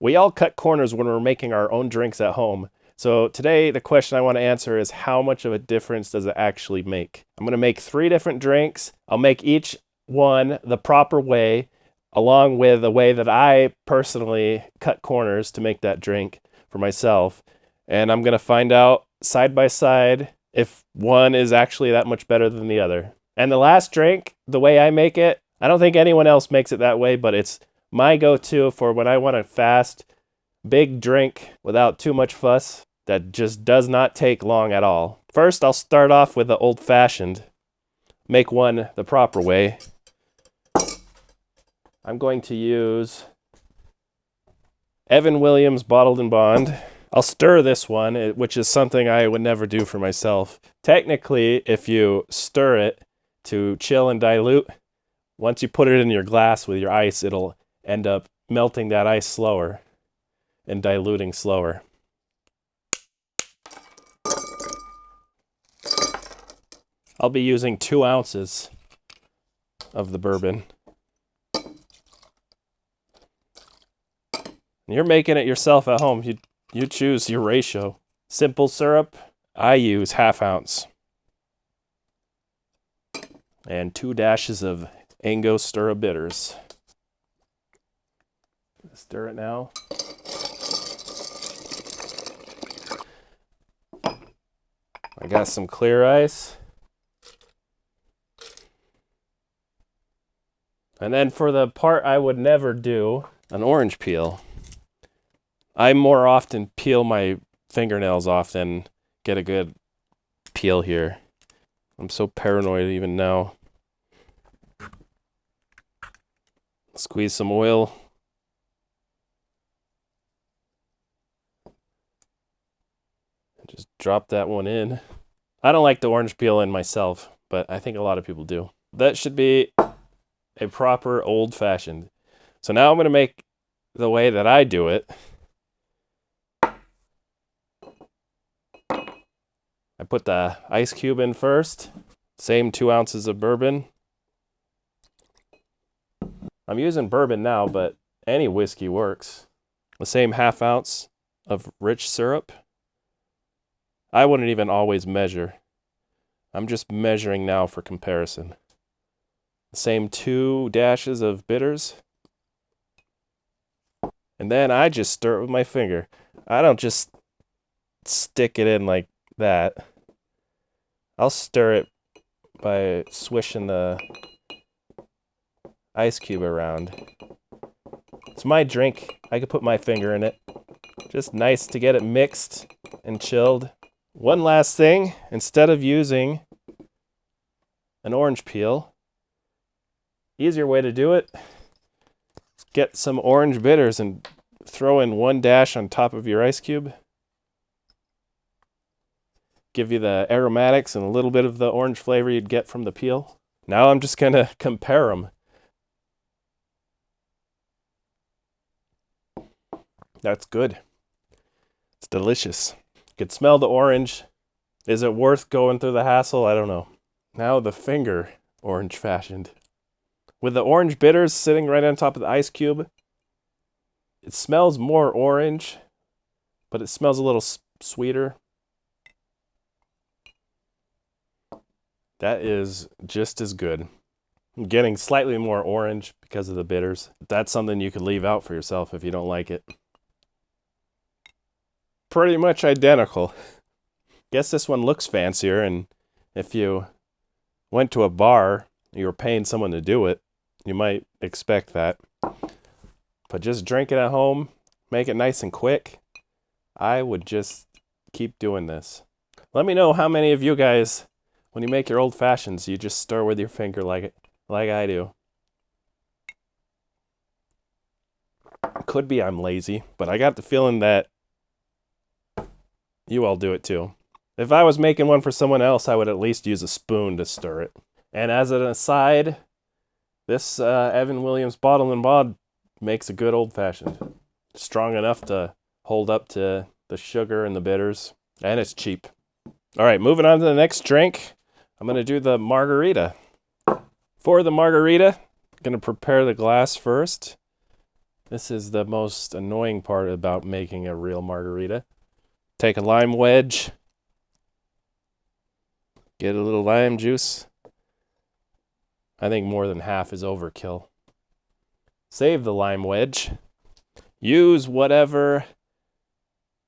We all cut corners when we're making our own drinks at home. So today, the question I want to answer is how much of a difference does it actually make? I'm going to make 3 different drinks. I'll make each one the proper way, along with the way that I personally cut corners to make that drink for myself. And I'm going to find out side by side if one is actually that much better than the other. And the last drink, the way I make it, I don't think anyone else makes it that way, but it's my go-to for when I want a fast, big drink without too much fuss that just does not take long at all. First, I'll start off with the old-fashioned. Make one the proper way. I'm going to use Evan Williams Bottled and Bond. I'll stir this one, which is something I would never do for myself. Technically, if you stir it to chill and dilute, once you put it in your glass with your ice, it'll end up melting that ice slower and diluting slower. I'll be using 2 ounces of the bourbon. You're making it yourself at home. You choose your ratio. Simple syrup, I use 1/2 ounce. And 2 dashes of Angostura bitters. Stir it now. I got some clear ice. And then for the part I would never do, an orange peel. I more often peel my fingernails off than get a good peel here. I'm so paranoid even now. Squeeze some oil. Just drop that one in. I don't like the orange peel in myself, but I think a lot of people do. That should be a proper old-fashioned. So now I'm going to make the way that I do it. I put the ice cube in first. Same 2 ounces of bourbon. I'm using bourbon now, but any whiskey works. The same 1/2 ounce of rich syrup. I wouldn't even always measure. I'm just measuring now for comparison. The same 2 dashes of bitters. And then I just stir it with my finger. I don't just stick it in like that. I'll stir it by swishing the ice cube around. It's my drink. I could put my finger in it. Just nice to get it mixed and chilled. One last thing, instead of using an orange peel, easier way to do it, get some orange bitters and throw in 1 dash on top of your ice cube. Give you the aromatics and a little bit of the orange flavor you'd get from the peel. Now I'm just going to compare them. That's good. It's delicious. You can smell the orange. Is it worth going through the hassle? I don't know. Now the finger orange fashioned. With the orange bitters sitting right on top of the ice cube, it smells more orange, but it smells a little sweeter. That is just as good. I'm getting slightly more orange because of the bitters. That's something you could leave out for yourself if you don't like it. Pretty much identical. Guess this one looks fancier, and if you went to a bar, you were paying someone to do it, you might expect that. But just drink it at home, make it nice and quick. I would just keep doing this. Let me know how many of you guys, when you make your old fashions, you just stir with your finger like I do. Could be I'm lazy, but I got the feeling that you all do it too. If I was making one for someone else, I would at least use a spoon to stir it. And as an aside, this Evan Williams Bottle and Bond makes a good old-fashioned. Strong enough to hold up to the sugar and the bitters. And it's cheap. All right, moving on to the next drink. I'm going to do the margarita. For the margarita, I'm going to prepare the glass first. This is the most annoying part about making a real margarita. Take a lime wedge, get a little lime juice. I think more than half is overkill. Save the lime wedge. Use whatever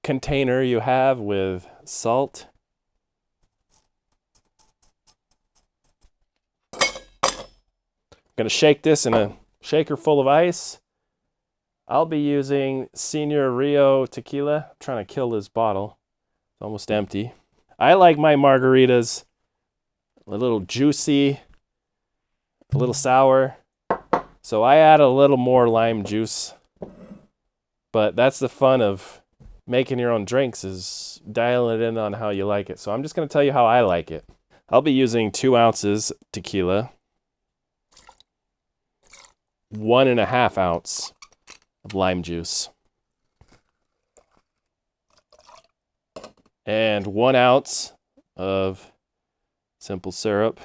container you have with salt. I'm going to shake this in a shaker full of ice. I'll be using Senior Rio tequila. I'm trying to kill this bottle. It's almost empty. I like my margaritas a little juicy, a little sour. So I add a little more lime juice. But that's the fun of making your own drinks, is dialing it in on how you like it. So I'm just going to tell you how I like it. I'll be using 2 ounces tequila, 1.5 ounce of lime juice, and 1 ounce of simple syrup.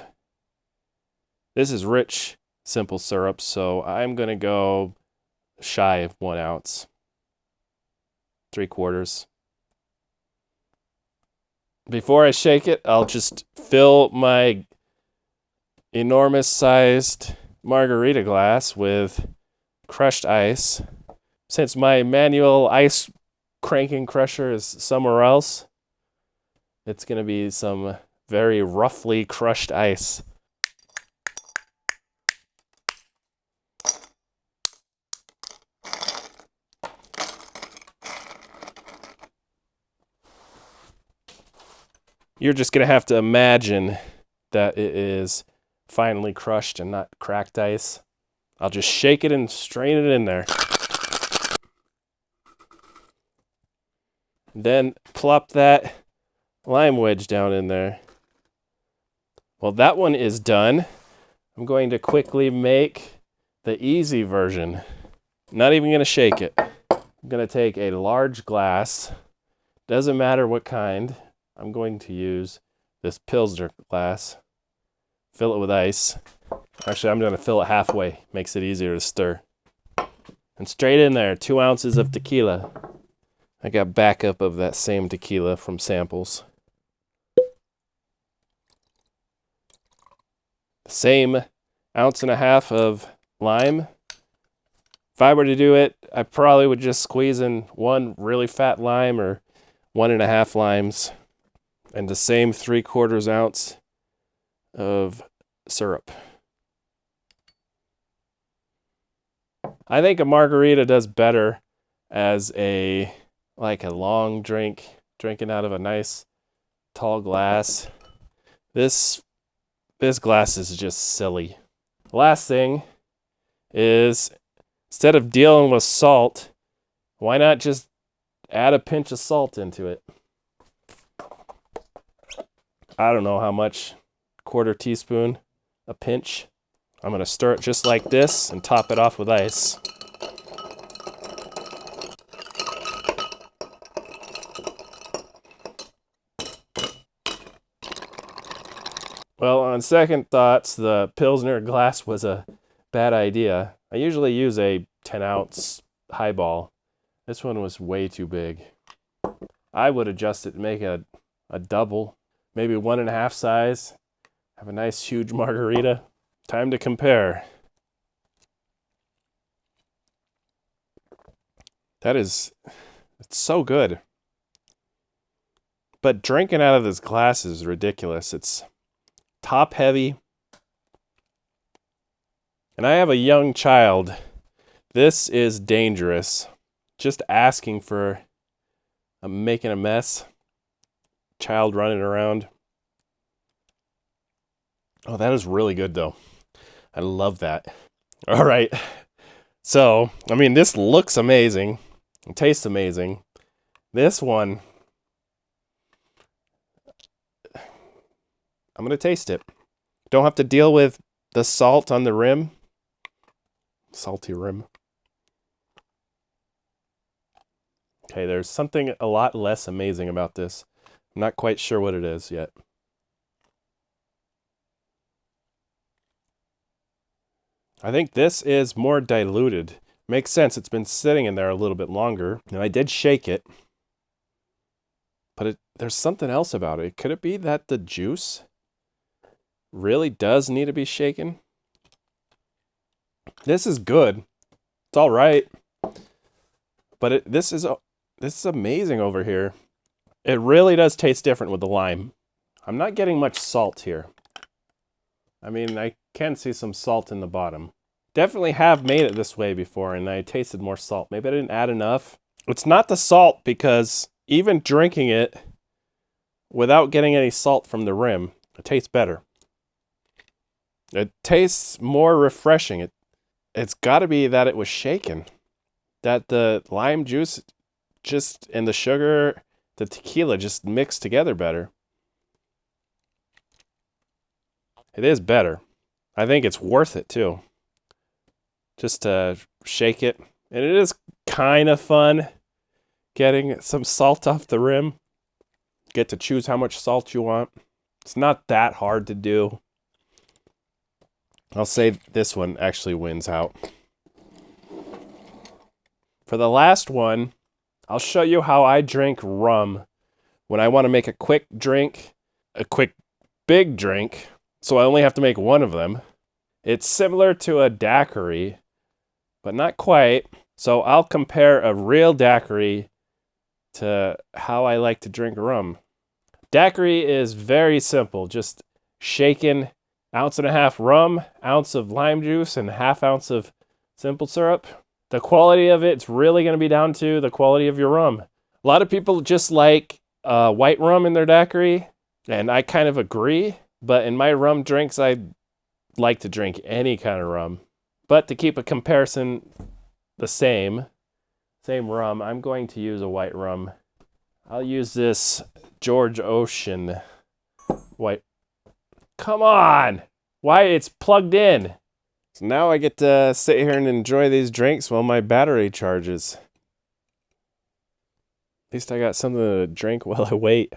This is rich simple syrup, so I'm going to go shy of 1 ounce. 3/4. Before I shake it, I'll just fill my enormous sized margarita glass with crushed ice. Since my manual ice cranking crusher is somewhere else, it's going to be some very roughly crushed ice. You're just going to have to imagine that it is finely crushed and not cracked ice. I'll just shake it and strain it in there. Then plop that lime wedge down in there. Well, that one is done. I'm going to quickly make the easy version. Not even going to shake it. I'm going to take a large glass. Doesn't matter what kind. I'm going to use this Pilsner glass. Fill it with ice. Actually, I'm going to fill it halfway. Makes it easier to stir. And straight in there, 2 ounces of tequila. I got backup of that same tequila from samples. Same 1.5 ounces of lime. If I were to do it, I probably would just squeeze in 1 really fat lime or 1.5 limes. And the same 3/4 ounce of syrup. I think a margarita does better as a long drink, drinking out of a nice tall glass. This glass is just silly. Last thing is, instead of dealing with salt, why not just add a pinch of salt into it? I don't know how much, 1/4 teaspoon, a pinch. I'm going to stir it just like this and top it off with ice. Well, on second thoughts, the Pilsner glass was a bad idea. I usually use a 10-ounce highball. This one was way too big. I would adjust it to make a double. Maybe 1.5 size. Have a nice huge margarita. Time to compare. It's so good. But drinking out of this glass is ridiculous. It's top heavy. And I have a young child. This is dangerous. Just asking for making a mess. Child running around. Oh, that is really good though. I love that. All right. So, I mean, this looks amazing. It tastes amazing. This one, I'm going to taste it. Don't have to deal with the salt on the rim. Salty rim. Okay, there's something a lot less amazing about this. I'm not quite sure what it is yet. I think this is more diluted. Makes sense. It's been sitting in there a little bit longer. Now, I did shake it, but there's something else about it. Could it be that the juice really does need to be shaken? This is good. It's all right. But this is amazing over here. It really does taste different with the lime. I'm not getting much salt here. I mean, I can see some salt in the bottom. Definitely have made it this way before, and I tasted more salt. Maybe I didn't add enough. It's not the salt, because even drinking it without getting any salt from the rim, it tastes better. It tastes more refreshing. It's got to be that it was shaken. That the lime juice just and the sugar, the tequila just mixed together better. It is better. I think it's worth it too. Just to shake it. And it is kind of fun getting some salt off the rim. Get to choose how much salt you want. It's not that hard to do. I'll say this one actually wins out. For the last one, I'll show you how I drink rum when I want to make a quick drink, a quick big drink, so I only have to make one of them. It's similar to a daiquiri, but not quite. So I'll compare a real daiquiri to how I like to drink rum. Daiquiri is very simple, just shaken 1.5 ounces rum, ounce of lime juice, and 1/2 ounce of simple syrup. The quality of it's really going to be down to the quality of your rum. A lot of people just like white rum in their daiquiri, and I kind of agree. But in my rum drinks, I like to drink any kind of rum. But to keep a comparison the same rum, I'm going to use a white rum. I'll use this George Ocean white. Come on! Why, it's plugged in. So now I get to sit here and enjoy these drinks while my battery charges. At least I got something to drink while I wait.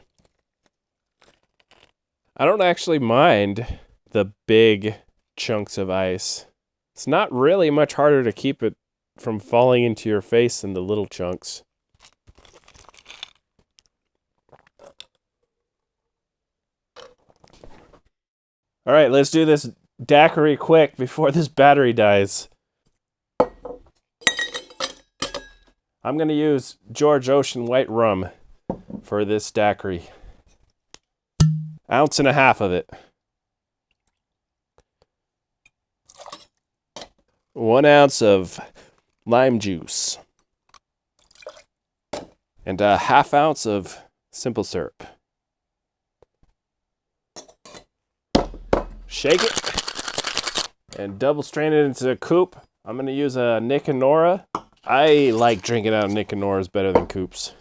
I don't actually mind the big chunks of ice. It's not really much harder to keep it from falling into your face than the little chunks. All right, let's do this daiquiri quick before this battery dies. I'm going to use George Ocean white rum for this daiquiri. 1.5 ounces of it. 1 ounce of lime juice. And 1/2 ounce of simple syrup. Shake it and double strain it into a coupe. I'm going to use a Nick and Nora. I like drinking out of Nick and Nora's better than coupes.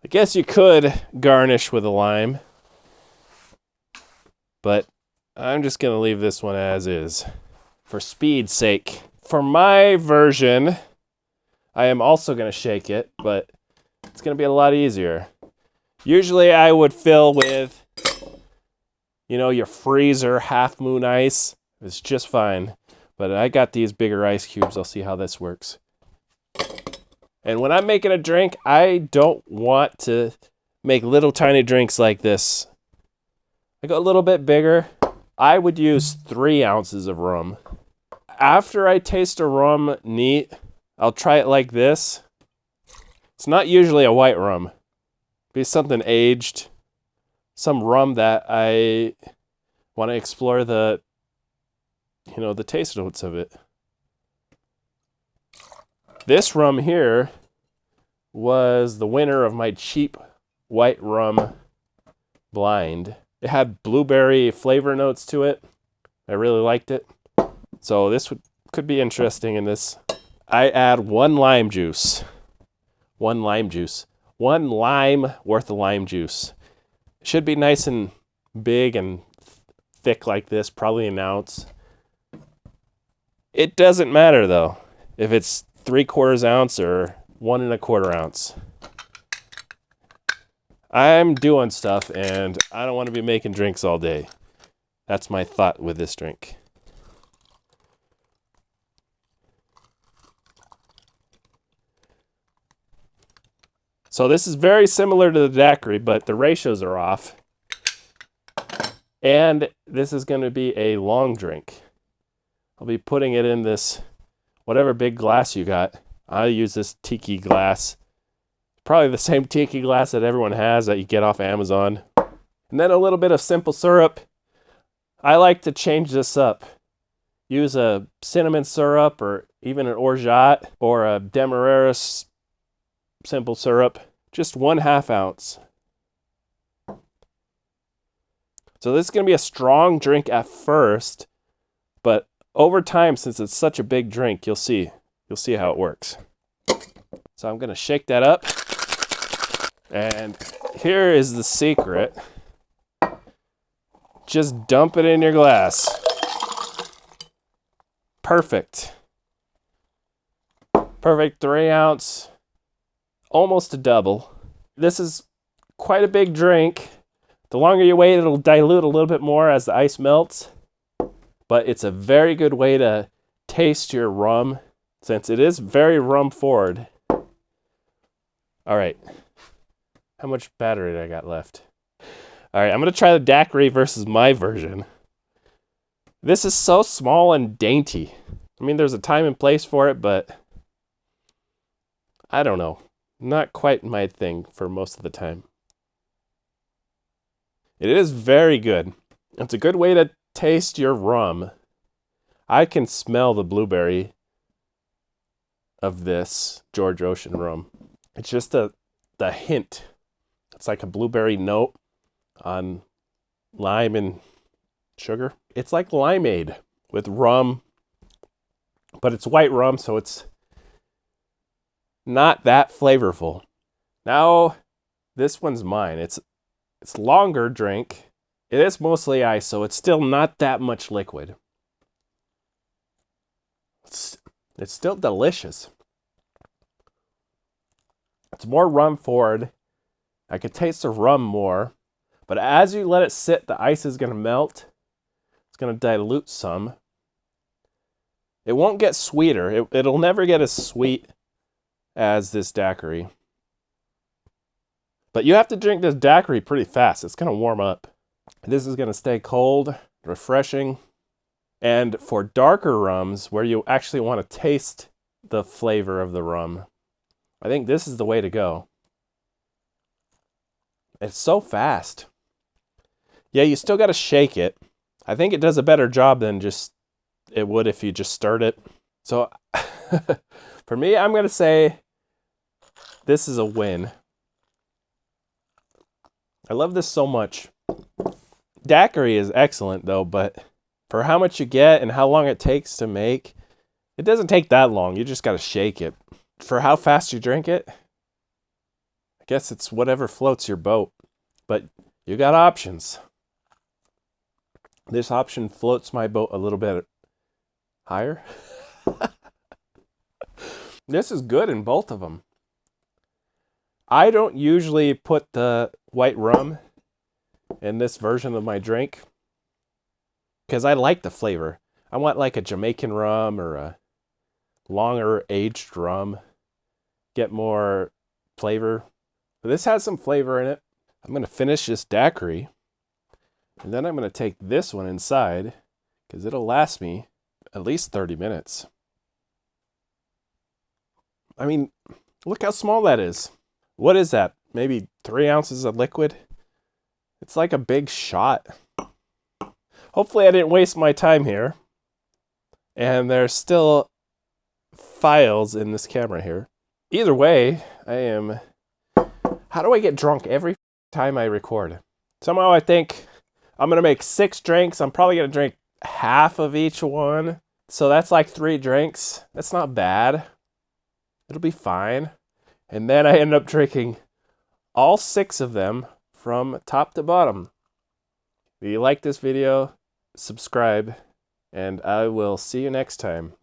I guess you could garnish with a lime, but I'm just going to leave this one as is for speed's sake. For my version, I am also going to shake it, but it's going to be a lot easier. Usually I would fill with, your freezer Half Moon ice. It's just fine. But I got these bigger ice cubes. I'll see how this works. And when I'm making a drink, I don't want to make little tiny drinks like this. I go a little bit bigger. I would use 3 ounces of rum. After I taste a rum neat, I'll try it like this. It's not usually a white rum. Be something aged, some rum that I want to explore the taste notes of it. This rum here was the winner of my cheap white rum blind. It had blueberry flavor notes to it. I really liked it. So this could be interesting in this. I add 1 lime juice. 1 lime juice. 1 lime worth of lime juice. It should be nice and big and thick like this, probably 1 ounce. It doesn't matter though, if it's 3/4 ounce or 1 1/4 ounce. I'm doing stuff and I don't want to be making drinks all day. That's my thought with this drink. So this is very similar to the daiquiri, but the ratios are off. And this is going to be a long drink. I'll be putting it in this, whatever big glass you got. I use this tiki glass. Probably the same tiki glass that everyone has that you get off Amazon. And then a little bit of simple syrup. I like to change this up. Use a cinnamon syrup or even an orgeat or a demerara simple syrup. Just 1/2 ounce. So this is going to be a strong drink at first, but over time, since it's such a big drink, you'll see how it works. So I'm going to shake that up. And here is the secret. Just dump it in your glass. Perfect. Perfect 3 ounce, almost a double. This is quite a big drink. The longer you wait, it'll dilute a little bit more as the ice melts. But it's a very good way to taste your rum, since it is very rum forward. All right. How much battery do I got left? All right, I'm going to try the daiquiri versus my version. This is so small and dainty. I mean, there's a time and place for it, but I don't know. Not quite my thing for most of the time. It is very good. It's a good way to taste your rum. I can smell the blueberry of this George Ocean rum. It's just the hint. It's like a blueberry note on lime and sugar. It's like limeade with rum, but it's white rum, so it's not that flavorful. Now, this one's mine. It's longer drink. It is mostly ice, so it's still not that much liquid. It's still delicious. It's more rum forward. I could taste the rum more, but as you let it sit, the ice is going to melt. It's going to dilute some. It won't get sweeter. It'll never get as sweet as this daiquiri. But you have to drink this daiquiri pretty fast. It's going to warm up. This is going to stay cold, refreshing. And for darker rums, where you actually want to taste the flavor of the rum, I think this is the way to go. It's so fast. Yeah, you still got to shake it. I think it does a better job than just it would if you just stirred it. So for me, I'm going to say this is a win. I love this so much. Daiquiri is excellent though, but for how much you get and how long it takes to make, it doesn't take that long. You just got to shake it. For how fast you drink it, I guess it's whatever floats your boat. But you got options. This option floats my boat a little bit higher. This is good in both of them. I don't usually put the white rum in this version of my drink because I like the flavor. I want like a Jamaican rum or a longer aged rum. Get more flavor. But this has some flavor in it. I'm going to finish this daiquiri. And then I'm going to take this one inside because it'll last me at least 30 minutes. I mean, look how small that is. What is that? Maybe 3 ounces of liquid? It's like a big shot. Hopefully I didn't waste my time here. And there's still files in this camera here. Either way, how do I get drunk every time I record? Somehow I think I'm going to make 6 drinks. I'm probably going to drink half of each one. So that's like 3 drinks. That's not bad. It'll be fine. And then I end up drinking all 6 of them from top to bottom. If you like this video, subscribe, and I will see you next time.